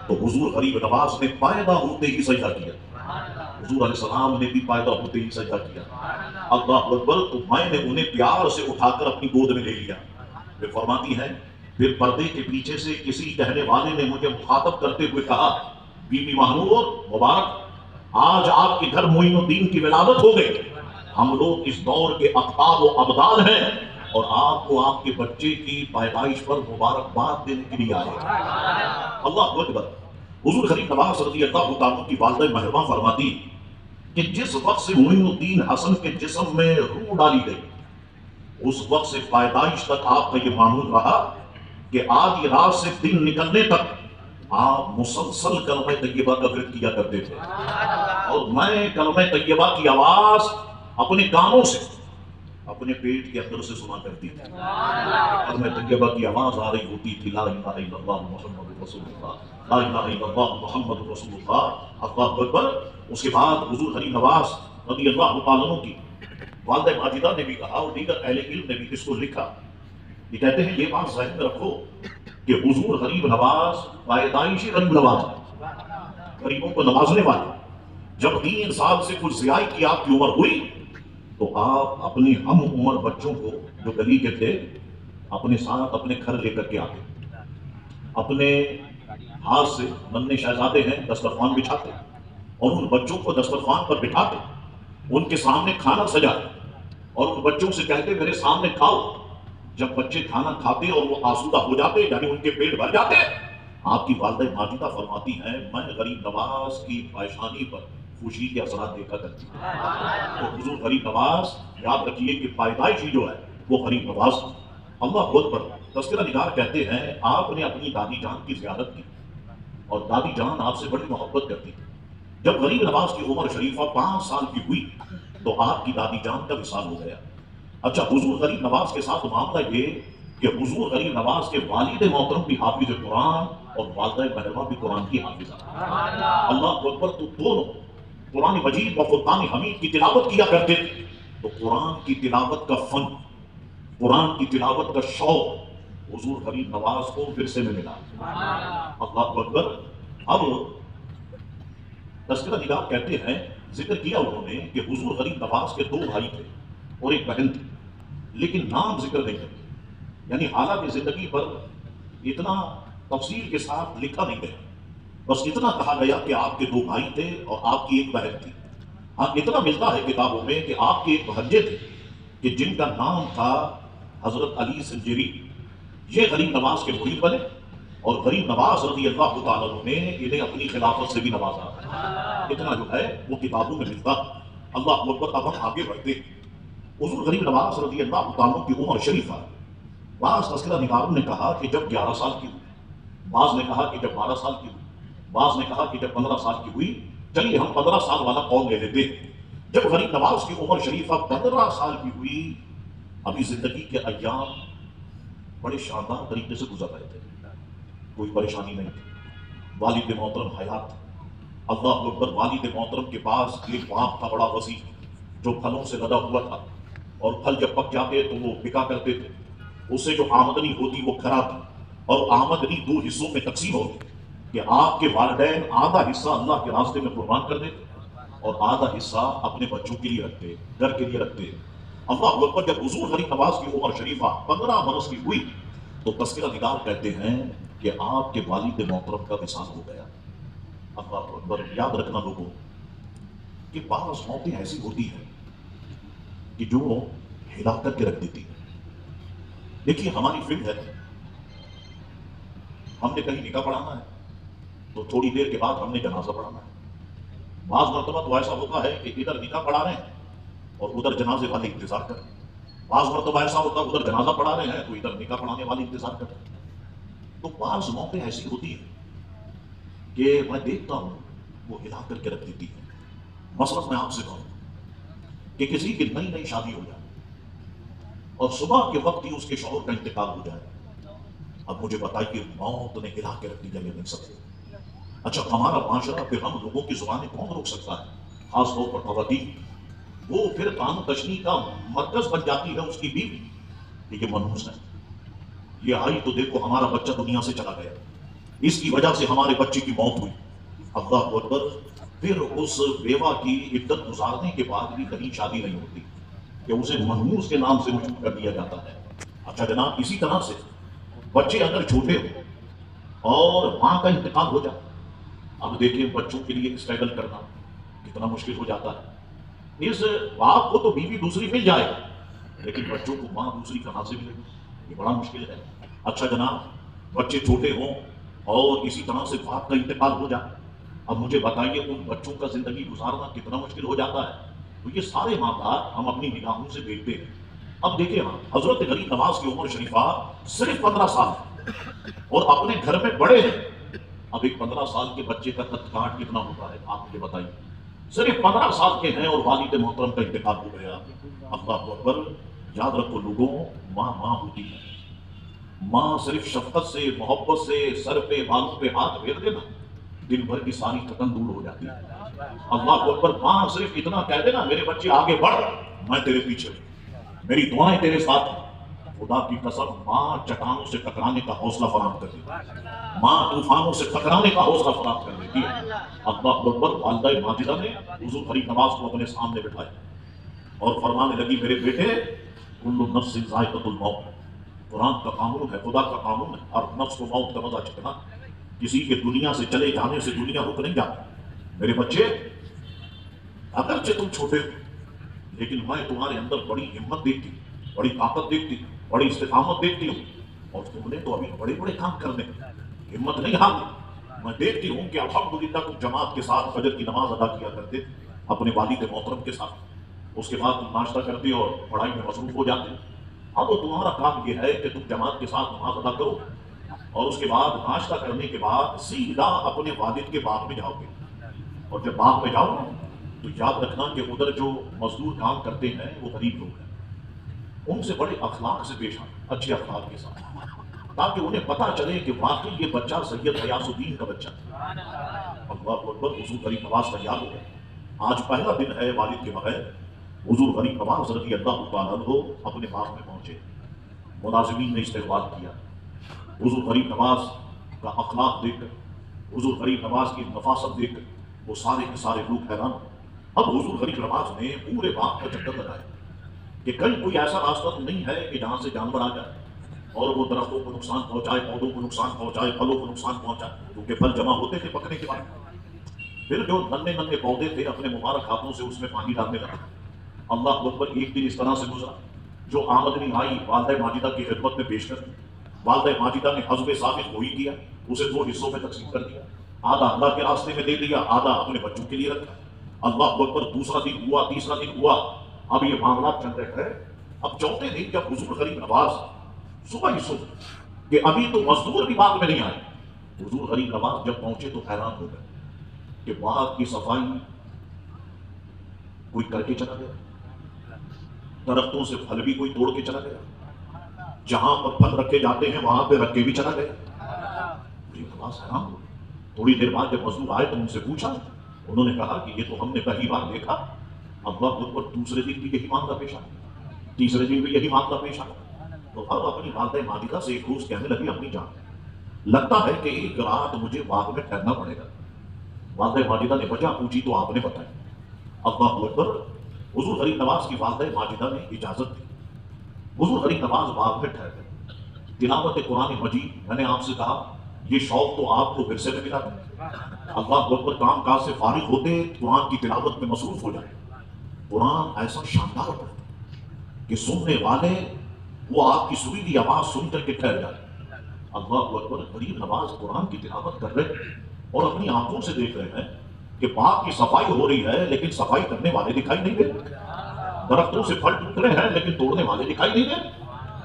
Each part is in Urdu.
تو حضور غریب نواز نے پیدا ہوتے ہی سجدہ کیا، حضور علیہ السلام نے بھی پیدا ہوتے ہی سجدہ کیا۔ اللہ اکبر، تو میں نے انہیں پیار سے اٹھا کر اپنی گود میں لے لیا۔ وہ فرماتی ہے پھر پردے کے پیچھے سے کسی کہنے والے نے مجھے مخاطب کرتے ہوئے کہا، بی بی مہنور مبارک، آج آپ کے گھر معین الدین کی ولادت ہو گئی، ہم لوگ اس دور کے اقطاب و ابدال ہیں اور آپ کو آپ کے بچے کی پیدائش پر مبارکباد دینے کے لیے آئے۔ اللہ اکبر۔ حضور غریب نواز رضی اللہ تعالیٰ کی والدہ مہرباں فرماتی کہ جس وقت سے معین الدین حسن کے جسم میں روح ڈالی گئی، اس وقت سے پیدائش تک آپ کا یہ معمول رہا کہ آدھی رات سے دن نکلنے تک آپ مسلسل کلمہ طیبہ کا ورد کیا کرتے تھے، اور میں کلمہ طیبہ کی آواز اپنے کانوں سے اپنے پیٹ کے اندر سے سنا کرتی تھی۔ کلمہ طیبہ کی آواز آ رہی ہوتی تھی، لا الہ الا اللہ محمد رسول اللہ، لا الہ الا اللہ محمد رسول اللہ، اللہ اکبر۔ اس کے بعد حضور غریب نواز رضی اللہ تعالیٰ عنہ کی والدہ ماجدہ نے بھی کہا اور دیگر اہل علم نے بھی اس کو لکھا، یہ کہتے ہیں یہ بات ذہن میں رکھو کہ حضور غریب نواز پیدائشی غریب نواز ہے، غریبوں کو نوازنے والے۔ جب 3 سال سے کچھ زیادہ کی آپ کی عمر ہوئی تو آپ اپنی ہم عمر بچوں کو جو گلی کے تھے اپنے ساتھ اپنے گھر لے کر کے آتے، اپنے ہاتھ سے ننھے شہزادے ہیں دسترخوان بچھاتے اور ان بچوں کو دسترخوان پر بٹھاتے، ان کے سامنے کھانا سجاتے اور ان بچوں سے کہتے میرے سامنے کھاؤ۔ جب بچے کھانا کھاتے اور وہ آسودہ ہو جاتے یعنی ان کے پیٹ بھر جاتے، آپ کی والدہ ماجدہ فرماتی ہیں میں غریب نواز کی پیشانی پر خوشی کے اثرات دیکھا کرتی ہوں۔ تو حضور غریب نواز یاد رکھیے کہ پیدائشی جو ہے وہ غریب نواز۔ اللہ اکبر۔ تذکرہ نگار کہتے ہیں آپ نے اپنی دادی جان کی زیارت کی اور دادی جان آپ سے بڑی محبت کرتی تھی۔ جب غریب نواز کی عمر شریفہ 5 سال کی ہوئی تو آپ کی دادی جان کا وصال ہو گیا۔ اچھا، حضور غریب نواز کے ساتھ معاملہ یہ کہ حضور غریب نواز کے والد محترم بھی حافظ قرآن اور والدہ مہرباں بھی قرآن کی حافظہ۔ اللہ اکبر۔ تو دونوں قرآن مجید و فرقان حمید کی تلاوت کیا کرتے تھے، تو قرآن کی تلاوت کا فن، قرآن کی تلاوت کا شوق حضور غریب نواز کو ورثے میں ملا۔ اللہ اکبر۔ اب تذکرہ نگار کہتے ہیں ذکر کیا انہوں نے کہ حضور غریب نواز کے 2 بھائی تھے اور ایک بہن تھی، لیکن نام ذکر نہیں کرتے، یعنی حالات زندگی پر اتنا تفصیل کے ساتھ لکھا نہیں گیا، بس اتنا کہا گیا کہ آپ کے 2 بھائی تھے اور آپ کی ایک بہن تھی۔ ہاں اتنا ملتا ہے کتابوں میں کہ آپ کے ایک بھانجے تھے کہ جن کا نام تھا حضرت علی سنجری، یہ غریب نواز کے مرید بنے اور غریب نواز رضی اللہ تعالیٰ عنہ نے انہیں اپنی خلافت سے بھی نوازا۔ اتنا جو ہے وہ کتابوں میں ملتا۔ اللہ اکبر۔ اب ہم آگے بڑھتے ہیں۔ حضور غریب نواز رضی اللہ تعالیٰ کی عمر شریفہ، بعض تذکرہ نگاروں نے کہا کہ جب 11 سال کی ہوئی، بعض نے کہا کہ جب 12 سال کی ہوئی، بعض نے کہا کہ جب 15 سال کی ہوئی۔ چلیے ہم 15 سال والا قول لے لیتے ہیں۔ جب غریب نواز کی عمر شریفہ 15 سال کی ہوئی، ابھی زندگی کے ایام بڑے شاندار طریقے سے گزر رہے تھے، کوئی پریشانی نہیں تھی، والد محترم حیات تھے۔ اللہ اکبر۔ والد محترم کے پاس ایک باغ تھا بڑا وسیع جو پھلوں سے لدا ہوا تھا، اور پھل جب پک جاتے تو وہ بکا کرتے تھے، اس سے جو آمدنی ہوتی وہ کھرا تھی، اور آمدنی 2 حصوں میں تقسیم ہوتی کہ آپ کے والدین آدھا حصہ اللہ کے راستے میں قربان کر دیتے اور آدھا حصہ اپنے بچوں کے لیے رکھتے، گھر کے لیے رکھتے۔ اللہ اکبر۔ جب حضور غریب نواز کی عمر شریفہ 15 برس کی ہوئی تو تذکرہ نگار کہتے ہیں کہ آپ کے والد محترم کا وصال ہو گیا۔ اللہ اکبر۔ یاد رکھنا لوگوں کہ بعض موتیں ایسی ہوتی ہیں کہ جو ہلا کر کے رکھ دیتی ہے۔ دیکھیے ہماری فکر ہے، ہم نے کہیں نکاح پڑھانا ہے تو تھوڑی دیر کے بعد ہم نے جنازہ پڑھانا ہے۔ بعض مرتبہ تو ایسا ہوتا ہے کہ ادھر نکاح پڑھا رہے ہیں اور ادھر جنازے والے انتظار کر رہے ہیں، بعض مرتبہ ایسا ہوتا ہے ادھر جنازہ پڑھا رہے ہیں تو ادھر نکاح پڑھانے والے انتظار کر رہے ہیں۔ تو بعض موتیں ایسی ہوتی ہیں کہ میں دیکھتا ہوں وہ ہلا کر کے رکھ دیتی ہے۔ مثلاً میں آپ سے کہوں کہ کسی کی نئی شادی ہو جائے اور صبح کے وقت ہی اس کے شوہر کا انتقال ہو جائے، اب مجھے بتائیے موت نے ہلا کے رکھ دی جائے نہیں سکتے۔ اچھا ہمارا معاشرہ پھر ہم لوگوں کی زبانیں کون روک سکتا ہے، خاص طور پر خواتین، وہ پھر کام تشنی کا مرکز بن جاتی ہے اس کی بیوی، یہ منحوس ہے، یہ آئی تو دیکھو ہمارا بچہ دنیا سے چلا گیا، اس کی وجہ سے ہمارے بچے کی موت ہوئی. اللہ اکبر. پھر اس بیوہ کی عدت گزارنے کے بعد بھی کہیں شادی نہیں ہوتی کہ اسے منحوس کے نام سے مشہور کر دیا جاتا ہے. اچھا جناب، اسی طرح سے بچے اگر چھوٹے ہو اور ماں کا انتقال ہو جائے، اب دیکھیں بچوں کے لیے اسٹرگل کرنا کتنا مشکل ہو جاتا ہے. اس باپ کو تو بیوی دوسری مل جائے لیکن بچوں کو ماں دوسری کہاں سے ملے گی؟ یہ بڑا مشکل ہے. اچھا جناب، بچے چھوٹے ہوں اور اسی طرح سے باپ کا انتقال ہو جائے، اب مجھے بتائیے ان بچوں کا زندگی گزارنا کتنا مشکل ہو جاتا ہے. تو یہ سارے معاملات ہم اپنی نگاہوں سے دیکھتے ہیں. اب دیکھیں ہاں، حضرت غریب نواز کی عمر شریفہ صرف 15 سال ہے اور اپنے گھر میں بڑے ہیں. اب ایک 15 سال کے بچے کا قد کاٹ کتنا ہوتا ہے آپ مجھے بتائیے. صرف 15 سال کے ہیں اور والد محترم کا انتقال ہو گیا. اللہ اکبر. یاد رکھو لوگوں، ماں ماں ہوتی ہے. ماں صرف شفقت سے، محبت سے سر پہ بالوں پہ ہاتھ پھیر دینا، دن بھر کی ساری تھکن دور ہو جاتی ہے. اللہ اکبر. ماں صرف اتنا کہہ دینا میرے بچے آگے بڑھ، میں تیرے پیچھے ہوں، میری دعائیں تیرے ساتھ ہیں. خدا کی قسم ماں چٹانوں سے ٹکرانے کا حوصلہ فراہم کر دیتی ہے. ماں طوفانوں سے ٹکرانے کا حوصلہ فراہم کر دیتی ہے. اللہ اکبر. والدہ ماجدہ نے حضور غریب نواز کو اپنے سامنے بٹھایا اور فرمانے لگی میرے بیٹے، کل نفس ذائقۃ الموت. قرآن کا قانون ہے، خدا کا قانون ہے، اور نفس کو موت کا مزہ چکھنا. کسی کے دنیا سے چلے جانے سے دنیا رک نہیں جاتی. میرے بچے، اگرچہ تم چھوٹے ہو لیکن میں تمہارے اندر بڑی ہمت دیکھتی ہوں، بڑی طاقت دیکھتی ہوں، بڑی استقامت دیکھتی ہوں. اور تم نے تو ابھی بڑے بڑے کام کرنے، ہمت نہیں ہارنی. میں دیکھتی ہوں کہ الحمدللہ تم جماعت کے ساتھ فجر کی نماز ادا کیا کرتے اپنے والد محترم کے ساتھ. اس کے بعد تم ناشتہ کرتے اور پڑھائی میں مصروف ہو جاتے. اب تمہارا کام یہ ہے کہ تم جماعت کے ساتھ نماز ادا کرو اور اس کے بعد ناشتہ کرنے کے بعد سیدھا اپنے والد کے باغ میں جاؤ گے. اور جب باغ میں جاؤ تو یاد رکھنا کہ ادھر جو مزدور کام کرتے ہیں وہ غریب لوگ ہیں. ان سے بڑے اخلاق سے پیش آئے، اچھے اخلاق کے ساتھ، تاکہ انہیں پتا چلے کہ واقعی یہ بچہ سید غیاث الدین کا بچہ ہے. اللہ اکبر. حضور غریب نواز تیار ہو گئے. آج پہلا دن ہے والد کے بغیر. حضور غریب نواز رضی اللہ تعالیٰ عنہ اپنے باغ میں پہنچے. ملازمین نے استقبال کیا. حضور غریب نواز کا اخلاق دیکھ کر، حضور غریب نواز کی نفاست دیکھ کر وہ سارے کے سارے لوگ حیران. اب حضور غریب نواز نے پورے باغ کا چکر لگایا کہ کہیں کوئی ایسا راستہ تو نہیں ہے کہ جہاں سے جانور آ جائے اور وہ درختوں کو نقصان پہنچائے، پودوں کو نقصان پہنچائے، پھلوں کو نقصان پہنچائے، کیونکہ پھل جمع ہوتے تھے پکنے کے بعد. پھر جو ننھے ننھے پودے تھے اپنے مبارک ہاتھوں سے اس میں پانی ڈالنے لگے. اللہ اکبر. ایک دن اس طرح سے گزرا، جو آمدنی آئی والدہ ماجدہ کی خدمت میں پیش کر دی. والدہ ماجدہ نے حسب ثابت وہی کیا، اسے 2 حصوں میں تقسیم کر دیا. آدھا اللہ کے راستے میں دے دیا، آدھا اپنے بچوں کے لیے رکھا. اللہ اکبر. دوسرا دن ہوا، تیسرا دن ہوا. اب یہ معاملات چل رہے ہیں. اب چوتھے دن جب حضور غریب نواز صبح ہی صبح کہ ابھی تو مزدور بھی باغ میں نہیں آئے، حضور غریب نواز جب پہنچے تو حیران ہو گئے کہ باغ کی صفائی کوئی کر کے چلا گیا، درختوں سے پھل بھی کوئی توڑ کے چلا گیا، جہاں پر پھل رکھے جاتے ہیں وہاں پہ رکھ کے بھی چلا گیا. غریب نواز حیران ہو. تھوڑی دیر بعد جب مزدور آئے تو ان سے پوچھا، انہوں نے کہا کہ یہ تو ہم نے پہلی بار دیکھا. اللہ اکبر. دوسرے دن بھی یہی معاملہ پیش آیا، تیسرے دن بھی یہی معاملہ پیش آیا. تو اب اپنی والدہ ماجدہ سے ایک روز کہنے لگی اپنی جان، لگتا ہے کہ ایک رات مجھے باغ میں ٹھہرنا پڑے گا. والدہ ماجدہ نے وجہ پوچھی تو آپ نے بتائی. اللہ اکبر. حضور غریب نواز کی والدہ ماجدہ نے اجازت دی. حضور غریب نواز باغ میں ٹھہر گئے. تلاوت قرآن مجید، میں نے آپ سے کہا یہ شوق تو آپ کو ورثے میں ملا تھا. اللہ اکبر. کام کاج سے فارغ ہوتے قرآن کی تلاوت میں مصروف ہو جائے. قرآن ایسا شاندار پڑھتا کہ سننے والے وہ آپ کی سریلی آواز سن کر کے ٹھہر جائے. اللہ اکبر. غریب نواز قرآن کی تلاوت کر رہے اور اپنی آنکھوں سے دیکھ رہے ہیں کہ باغ کی صفائی ہو رہی ہے لیکن صفائی کرنے والے دکھائی نہیں دے. درختوں سے پھل ٹوٹ رہے ہیں لیکن توڑنے والے دکھائی نہیں دے.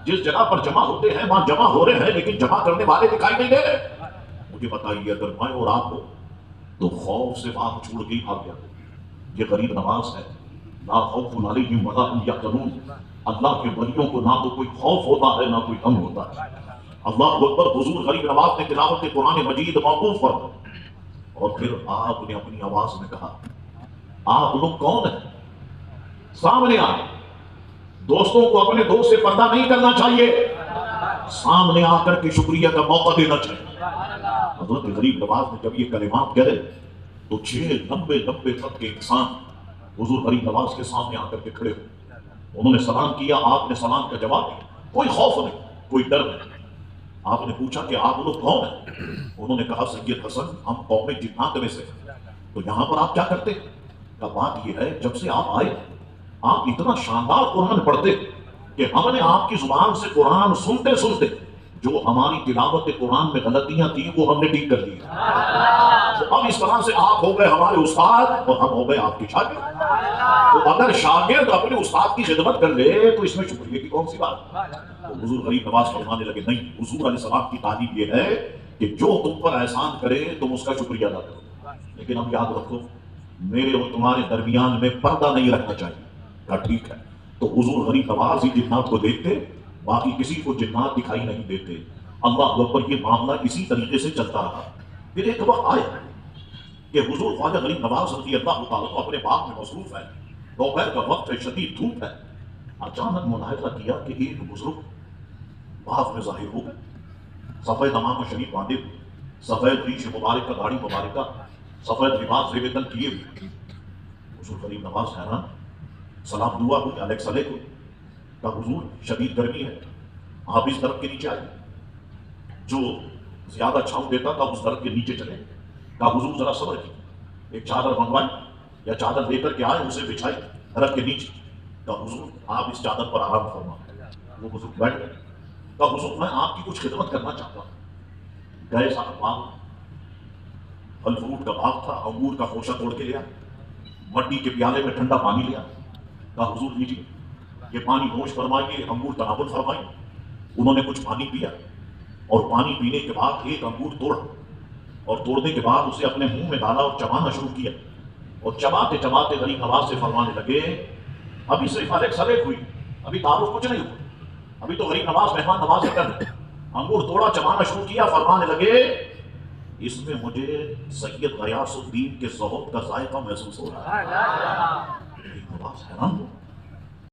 جس جگہ پر جمع ہوتے ہیں وہاں جمع ہو رہے ہیں لیکن جمع کرنے والے دکھائی نہیں دے. مجھے بتائیے اگر میں اور آپ ہو تو خوف سے باغ چھوڑ کے ہی بھاگ جاتے. یہ غریب نواز ہے. لا خوف علیہم ولا هم یحزنون. اللہ کے ولیوں کو نہ تو کوئی خوف ہوتا ہے نہ کوئی غم ہوتا ہے. اللہ اکبر. حضور غریب نواز نے تلاوت قرآن مجید موقوف فرمائی اور پھر آپ نے اپنی آواز میں کہا آپ لوگ کون ہیں؟ سامنے آئے. دوستوں کو اپنے دوست سے پردہ نہیں کرنا چاہیے، سامنے آ کر کے شکریہ کا موقع دینا چاہیے. حضرت غریب نواز نے جب یہ کلمات کہے تو 6 لمبے لمبے قد کے انسان حضور غریب نواز کے سامنے آ کر کے کھڑے ہوئے. انہوں نے سلام کیا، آپ نے سلام کا جواب دیا، کوئی خوف نہیں، کوئی ڈر نہیں. آپ نے پوچھا کہ آپ لوگ کون ہیں؟ انہوں نے کہا سید حسن ہم قوم جنات میں سے. تو یہاں پر آپ کیا کرتے ہیں؟ کا بات یہ ہے جب سے آپ آئے آپ اتنا شاندار قرآن پڑھتے کہ ہم نے آپ کی زبان سے قرآن سنتے سنتے جو ہماری تلاوت قرآن میں غلطیاں تھیں وہ ہم نے ٹھیک کر لی. تو اب اس طرح سے آپ ہو گئے ہمارے استاد اور ہم ہو گئے آپ کے شاگرد. تو اگر شاگرد اپنے استاد کی خدمت کر لے تو اس میں شکریہ کی کون سی بات؟ تو حضور غریب نواز فرمانے لگے نہیں، حضور علیہ السلام کی تعلیم یہ ہے کہ جو تم پر احسان کرے تم اس کا شکریہ ادا کرو، لیکن اب یاد رکھو میرے اور تمہارے درمیان میں پردہ نہیں رکھنا چاہیے. کہا ٹھیک ہے. تو حضور غریب نواز ہی جنات کو دیکھتے، باقی کسی کو جنات دکھائی نہیں دیتے. اللہ اکبر. یہ معاملہ اسی طریقے سے چلتا رہا. پھر ایک وقت آیا کہ حضور خواجہ غریب نواز رضی اللہ تعالیٰ اپنے باغ میں مصروف ہے، دوپہر کا وقت ہے، شدید دھوپ ہے. اچانک ملاحظہ کیا کہ ایک بزرگ باغ میں ظاہر ہو گئے، سفید امامہ شریف باندھے ہوئے، سفید ریش مبارک کا داڑھی مبارکہ، سفید لباس زیب تن کیے ہوئے. حضور غریب نواز حیران، سلام دعا ہوئی، علیک سلیک ہوئی. کہا حضور شدید گرمی ہے، آپ اس درخت کے نیچے آئیے، جو زیادہ چھاؤں دیتا تھا اس درخت کے نیچے چلے. کہا حضور ذرا صبر کی، ایک چادر منگوائی یا چادر لے کر کے آئے، اسے بچھائی درخت کے نیچے. کہا حضور آپ اس چادر پر آرام فرمائیں. وہ بزرگ بیٹھ گئے. کہا حضور میں آپ کی کچھ خدمت کرنا چاہتا ہوں. گئے صاحب باغ، پھل فروٹ کا باغ تھا، انگور کا خوشہ توڑ کے لیا، مٹی کے پیالے میں ٹھنڈا پانی لیا. کہا حضور لیجیے، یہ پانی نوش فرمائیے، انگور تناول فرمائیے. انہوں نے کچھ پانی پیا اور پانی پینے کے بعد ایک انگور توڑا اور توڑنے کے بعد اسے اپنے منہ میں ڈالا اور چبانا شروع کیا. اور چباتے چباتے غریب نواز سے فرمانے لگے ابھی صرف علیک سلیک ہوئی، ابھی تعارف کچھ نہیں ہوا، ابھی تو غریب نواز مہمان نوازی کر رہے. انگور توڑا، چبانا شروع کیا، فرمانے لگے اس میں مجھے سید غیاث الدین کے زہد کا ذائقہ محسوس ہو رہا ہے. غریب نواز حیران ہو.